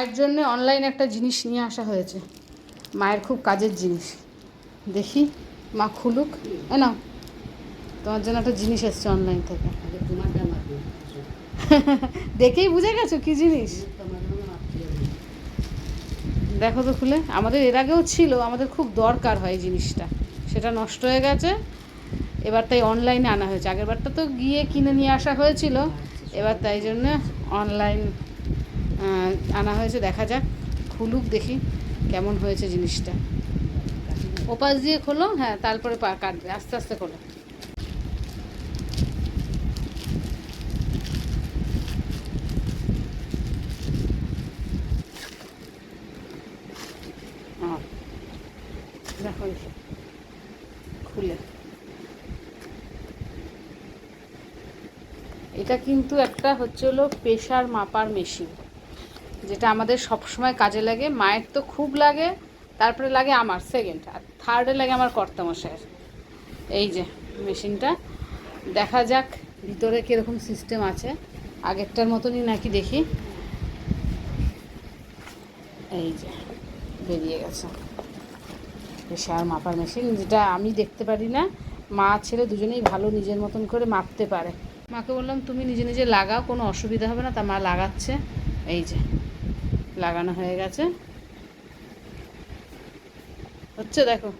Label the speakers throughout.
Speaker 1: মায়ের জন্য অনলাইনে একটা জিনিস নিয়ে আসা হয়েছে, মায়ের খুব কাজের জিনিস। দেখি মা খুলুক। না, তোমার জন্য একটা জিনিস এসছে অনলাইন থেকে। দেখেই বুঝে গেছো কি জিনিস? দেখো তো খুলে। আমাদের এর আগেও ছিল, আমাদের খুব দরকার হয় জিনিসটা, সেটা নষ্ট হয়ে গেছে। এবার তাই অনলাইনে আনা হয়েছে। আগেরবারটা তো গিয়ে কিনে নিয়ে আসা হয়েছিল, এবার তাই জন্য অনলাইন আনা হয়েছে। দেখা যাক, খুলুক দেখি কেমন হয়েছে জিনিসটা। ওপাশ দিয়ে খোলো, হ্যাঁ, তারপরে কাটবে, আস্তে আস্তে খোলো। দেখো খুলে, এটা কিন্তু একটা হচ্ছে হলো প্রেশার মাপার মেশিন, যেটা আমাদের সবসময় কাজে লাগে। মায়ের তো খুব লাগে, তারপরে লাগে আমার সেকেন্ড, আর থার্ডে লাগে আমার কর্তামশায়ের। এই যে মেশিনটা, দেখা যাক ভিতরে কীরকম সিস্টেম আছে। আগেরটার মতনই নাকি দেখি। এই যে বেরিয়ে গেছে প্রেশার মাপার মেশিন, যেটা আমি দেখতে পারি না, মা ছেলে দুজনেই ভালো নিজের মতন করে মাপতে পারে। মাকে বললাম তুমি নিজে নিজে লাগাও, কোনো অসুবিধা হবে না। তা মা লাগাচ্ছে। এই যে লাগানো হয়ে গেছে, হচ্ছে দেখো।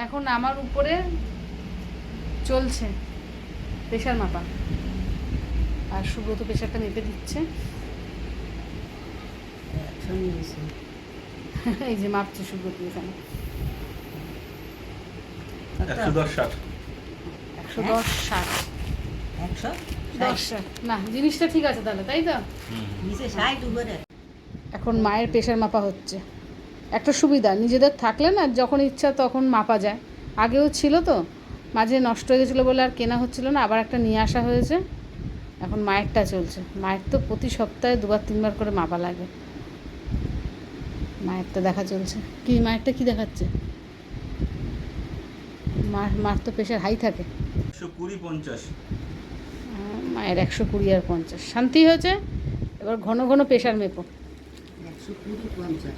Speaker 1: এখন আমার উপরে চলছে প্রেশার মাপা, আর সুব্রত প্রেশারটা মেপে দিচ্ছে। এই যে মাপছে সুব্রত এখানে 110/60 না, জিনিসটা ঠিক আছে তাহলে, তাই তো? এখন মায়ের প্রেশার মাপা হচ্ছে। একটা সুবিধা, নিজেদের থাকলে না যখন ইচ্ছা তখন মাপা যায়। আগেও ছিল তো, মাঝে নষ্ট হয়ে গেছিলো বলে আর কেনা হচ্ছিলো না, আবার একটা নিয়ে আসা হয়েছে। এখন মায়েরটা চলছে। মায়ের তো প্রতি সপ্তাহে 2-3 বার করে মাপা লাগে। মায়েরটা দেখা চলছে। কি মায়েরটা কি দেখাচ্ছে? মার তো প্রেশার হাই থাকে,
Speaker 2: 120/50।
Speaker 1: মায়ের 120 আর 50। শান্তি হয়েছে। এবার ঘন ঘন প্রেশার মেপো।
Speaker 3: 120/50।